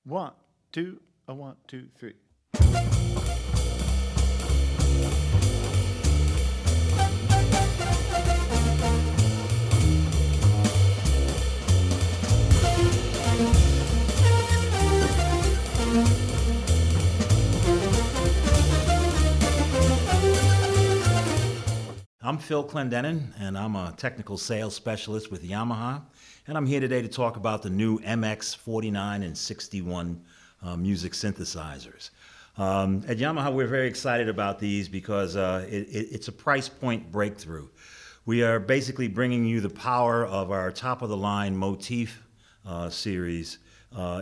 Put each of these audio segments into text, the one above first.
One, two, a one, two, three. I'm Phil Clendenin, and I'm a technical sales specialist with Yamaha, and I'm here today to talk about the new MX49 and 61 music synthesizers. At Yamaha, we're very excited about these because it's a price point breakthrough. We are basically bringing you the power of our top-of-the-line motif series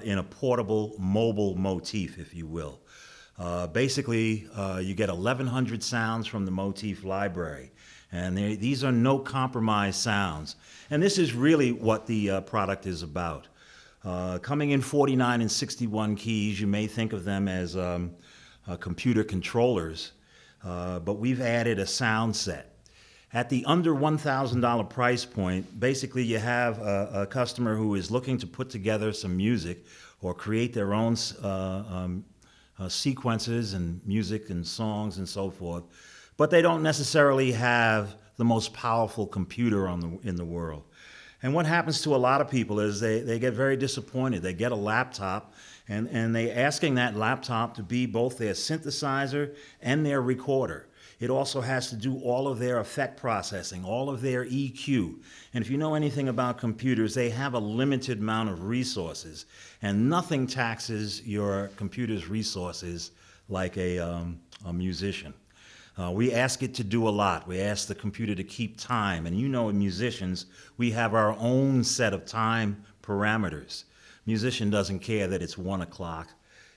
in a portable, mobile motif, if you will. Basically, you get 1,100 sounds from the motif library. And these are no compromise sounds. And this is really what the product is about. Coming in 49 and 61 keys, you may think of them as computer controllers, but we've added a sound set. At the under $1,000 price point, basically you have a customer who is looking to put together some music or create their own sequences and music and songs and so forth. But they don't necessarily have the most powerful computer in the world. And what happens to a lot of people is they get very disappointed. They get a laptop, and they're asking that laptop to be both their synthesizer and their recorder. It also has to do all of their effect processing, all of their EQ. And if you know anything about computers, they have a limited amount of resources, and nothing taxes your computer's resources like a musician. We ask it to do a lot. We ask the computer to keep time. And you know, as musicians, we have our own set of time parameters. Musician doesn't care that it's 1 o'clock.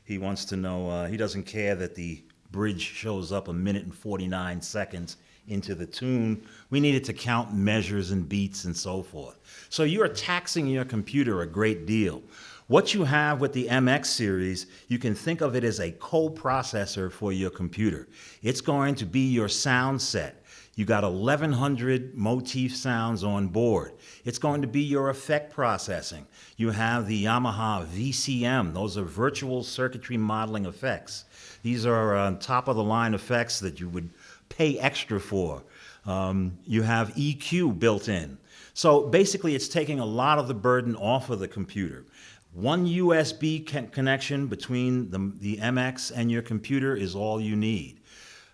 He wants to know, he doesn't care that the bridge shows up 1 minute and 49 seconds into the tune. We need it to count measures and beats and so forth. So you're taxing your computer a great deal. What you have with the MX series, you can think of it as a co-processor for your computer. It's going to be your sound set. You got 1,100 motif sounds on board. It's going to be your effect processing. You have the Yamaha VCM. Those are virtual circuitry modeling effects. These are top-of-the-line effects that you would pay extra for. You have EQ built in. So basically, it's taking a lot of the burden off of the computer. One USB connection between the MX and your computer is all you need.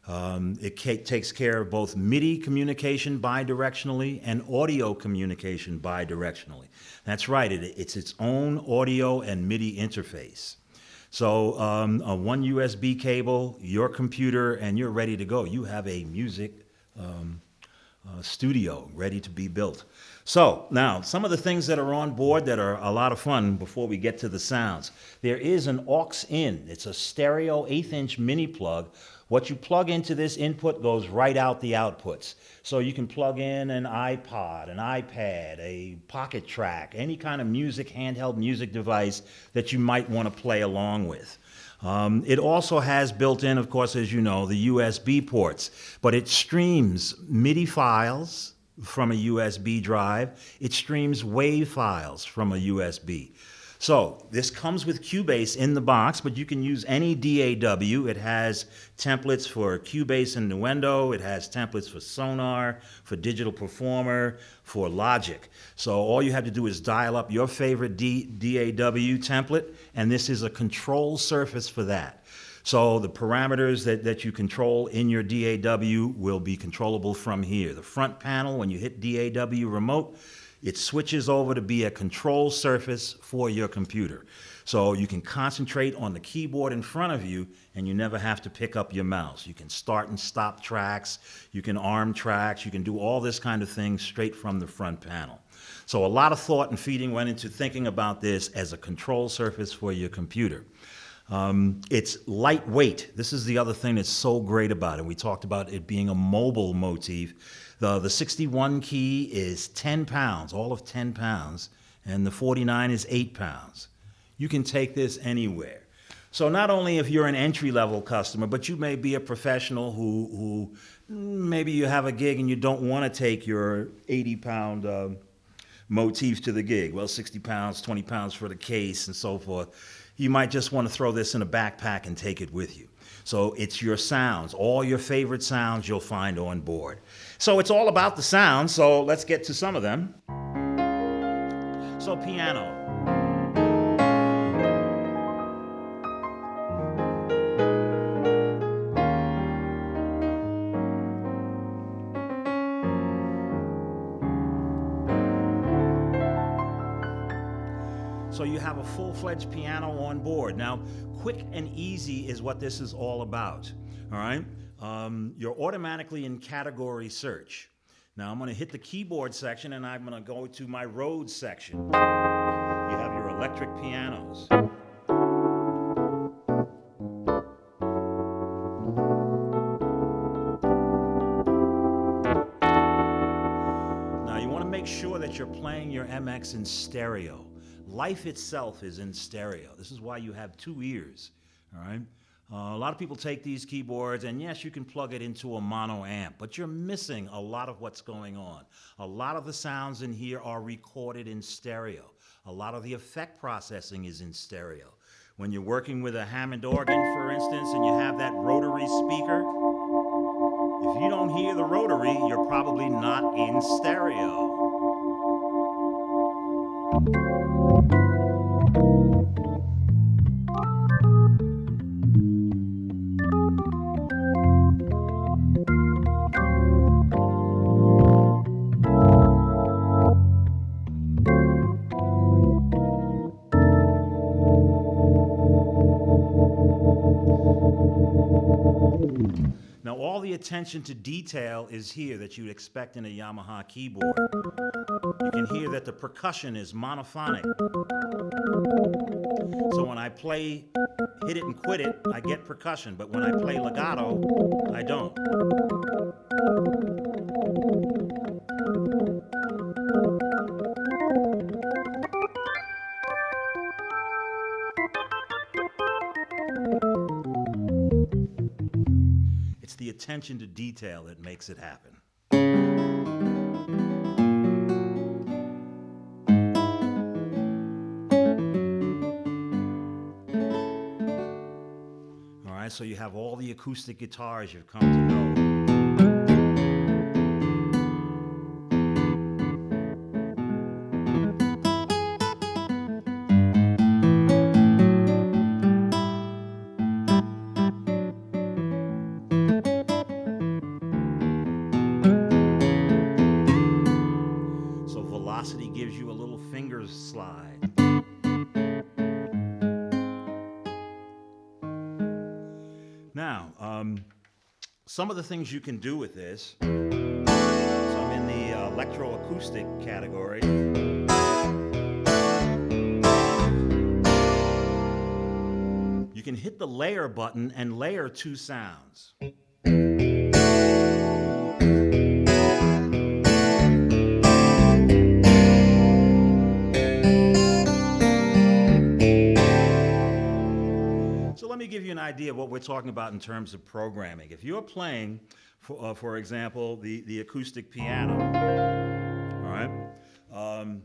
It takes care of both MIDI communication bidirectionally and audio communication bidirectionally. That's right, it's its own audio and MIDI interface. So a one USB cable, your computer, and you're ready to go. You have a music studio ready to be built. So now, some of the things that are on board that are a lot of fun before we get to the sounds. There is an aux-in. It's a stereo 1/8" mini plug. What you plug into this input goes right out the outputs. So you can plug in an iPod, an iPad, a pocket track, any kind of music, handheld music device that you might want to play along with. It also has built in, of course, as you know, the USB ports, but it streams MIDI files from a USB drive. It streams WAV files from a USB. So this comes with Cubase in the box, but you can use any DAW. It has templates for Cubase and Nuendo. It has templates for Sonar, for Digital Performer, for Logic. So all you have to do is dial up your favorite DAW template, and this is a control surface for that. So the parameters that you control in your DAW will be controllable from here. The front panel, when you hit DAW remote, it switches over to be a control surface for your computer. So you can concentrate on the keyboard in front of you, and you never have to pick up your mouse. You can start and stop tracks, you can arm tracks, you can do all this kind of thing straight from the front panel. So a lot of thought and feeding went into thinking about this as a control surface for your computer. It's lightweight. This is the other thing that's so great about it. We talked about it being a mobile motif. The 61 key is 10 pounds, all of 10 pounds, and the 49 is 8 pounds. You can take this anywhere. So not only if you're an entry-level customer, but you may be a professional who maybe you have a gig and you don't want to take your 80-pound motifs to the gig. Well, 60 pounds, 20 pounds for the case and so forth. you might just want to throw this in a backpack and take it with you. So it's your sounds, all your favorite sounds you'll find on board. So it's all about the sounds, so let's get to some of them. So piano. So you have a full-fledged piano on board. Now, quick and easy is what this is all about, all right? You're automatically in category search. Now I'm gonna hit the keyboard section and I'm gonna go to my Rhodes section. You have your electric pianos. Now you wanna make sure that you're playing your MX in stereo. Life itself is in stereo. This is why you have two ears, all right? A lot of people take these keyboards and yes, you can plug it into a mono amp, but you're missing a lot of what's going on. A lot of the sounds in here are recorded in stereo. A lot of the effect processing is in stereo. When you're working with a Hammond organ, for instance, and you have that rotary speaker, if you don't hear the rotary, you're probably not in stereo. Now all the attention to detail is here that you'd expect in a Yamaha keyboard. You can hear that the percussion is monophonic. So when I play hit it and quit it, I get percussion, but when I play legato, I don't. It's the attention to detail that makes it happen. All right, so you have all the acoustic guitars you've come to know. Velocity gives you a little finger slide. Now, some of the things you can do with this, so I'm in the electroacoustic category. You can hit the layer button and layer two sounds. Let me give you an idea of what we're talking about in terms of programming. If you're playing, for example, the acoustic piano, all right? I'm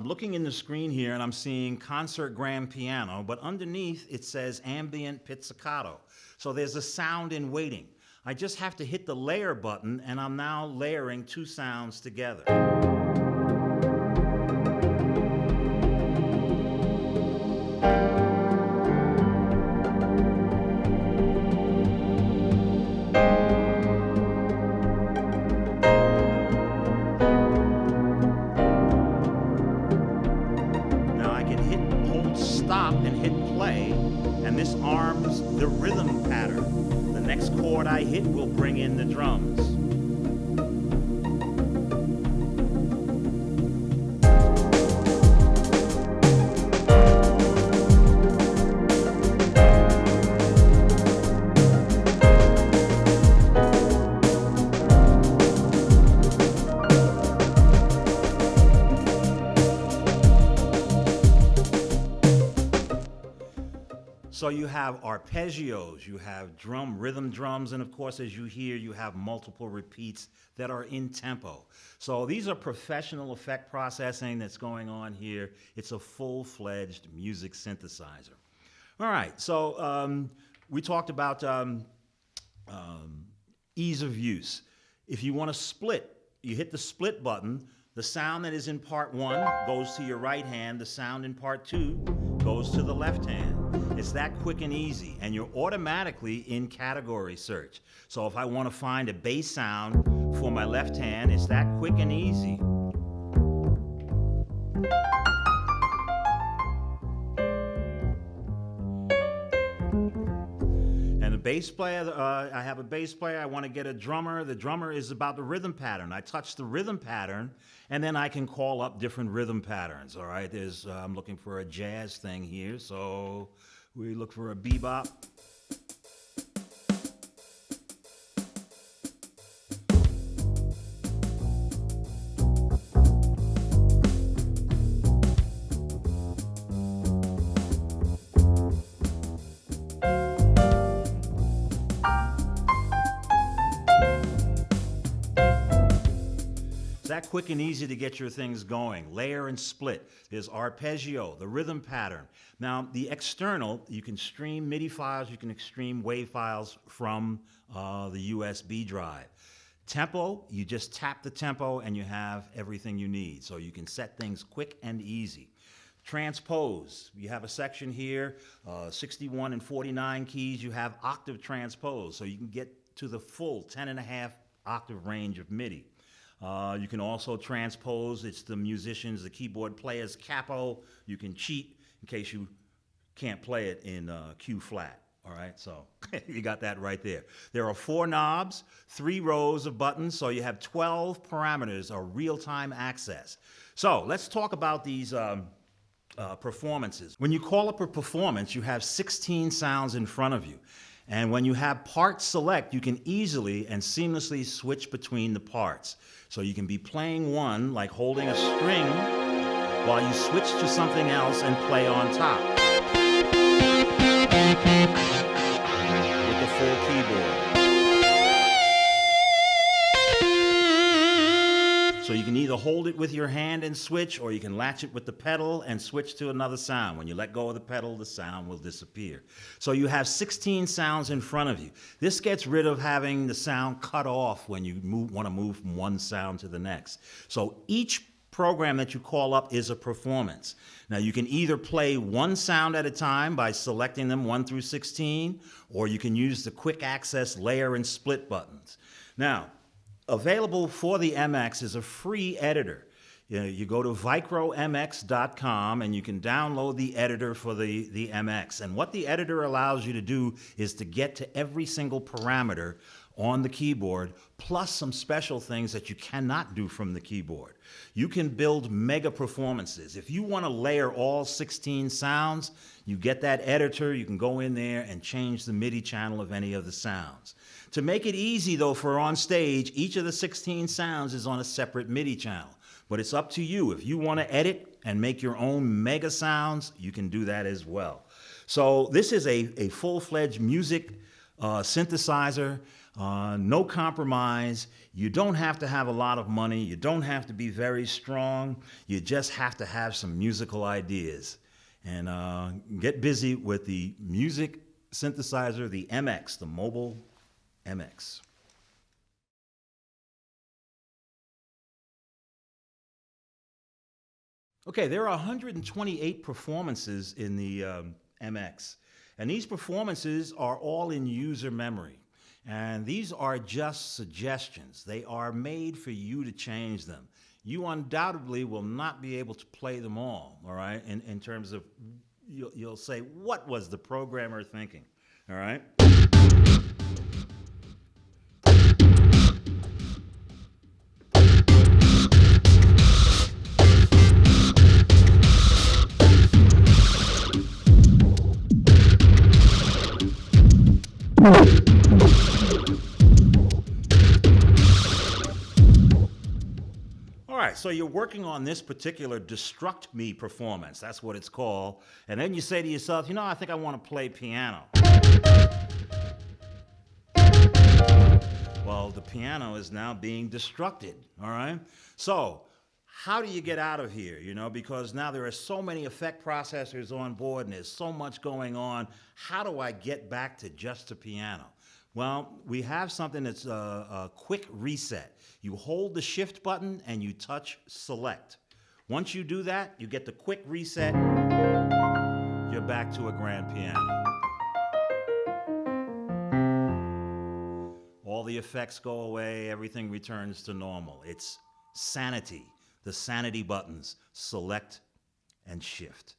looking in the screen here and I'm seeing concert grand piano, but underneath it says ambient pizzicato. So there's a sound in waiting. I just have to hit the layer button and I'm now layering two sounds together. Stop and hit play, and this arms the rhythm pattern. The next chord I hit will bring in the drums. So you have arpeggios, you have rhythm drums, and of course, as you hear, you have multiple repeats that are in tempo. So these are professional effect processing that's going on here. It's a full-fledged music synthesizer. All right, so we talked about ease of use. If you want to split, you hit the split button. The sound that is in part 1 goes to your right hand. The sound in part 2 goes to the left hand. It's that quick and easy, and you're automatically in category search. So if I want to find a bass sound for my left hand, it's that quick and easy. Bass player, I have a bass player, I want to get a drummer. The drummer is about the rhythm pattern. I touch the rhythm pattern, and then I can call up different rhythm patterns, all right? I'm looking for a jazz thing here, so we look for a bebop. That quick and easy to get your things going. Layer and split. There's arpeggio, the rhythm pattern. Now, the external, you can stream MIDI files, you can stream WAV files from the USB drive. Tempo, you just tap the tempo and you have everything you need. So you can set things quick and easy. Transpose, you have a section here, 61 and 49 keys, you have octave transpose. So you can get to the full 10.5 octave range of MIDI. You can also transpose. It's the musicians, the keyboard players, capo. You can cheat in case you can't play it in Q flat. All right, so you got that right there. There are 4 knobs, 3 rows of buttons, so you have 12 parameters of real-time access. So let's talk about these performances. When you call up a performance, you have 16 sounds in front of you. And when you have parts select, you can easily and seamlessly switch between the parts. So you can be playing one, like holding a string, while you switch to something else and play on top. With the full keyboard. So you can either hold it with your hand and switch, or you can latch it with the pedal and switch to another sound. When you let go of the pedal, the sound will disappear. So you have 16 sounds in front of you. This gets rid of having the sound cut off when you want to move from one sound to the next. So each program that you call up is a performance. Now you can either play one sound at a time by selecting them 1 through 16, or you can use the quick access layer and split buttons. Now, available for the MX is a free editor. You go to vicromx.com and you can download the editor for the MX. And what the editor allows you to do is to get to every single parameter on the keyboard, plus some special things that you cannot do from the keyboard. You can build mega performances. If you want to layer all 16 sounds, you get that editor, you can go in there and change the MIDI channel of any of the sounds. To make it easy, though, for on stage, each of the 16 sounds is on a separate MIDI channel. But it's up to you. If you want to edit and make your own mega sounds, you can do that as well. So this is a full-fledged music synthesizer, no compromise. You don't have to have a lot of money. You don't have to be very strong. You just have to have some musical ideas. And get busy with the music synthesizer, the MX, the mobile MX. Okay, there are 128 performances in the MX, and these performances are all in user memory. And these are just suggestions. They are made for you to change them. You undoubtedly will not be able to play them all right, in terms of, you'll say, what was the programmer thinking, all right? so you're working on this particular Destruct Me performance. That's what it's called. And then you say to yourself, you know, I think I want to play piano. Well, the piano is now being destructed, all right? So how do you get out of here, you know, because now there are so many effect processors on board and there's so much going on. How do I get back to just the piano? Well, we have something that's a quick reset. You hold the shift button and you touch select. Once you do that, you get the quick reset. You're back to a grand piano. All the effects go away, everything returns to normal. It's sanity. The sanity buttons, select and shift.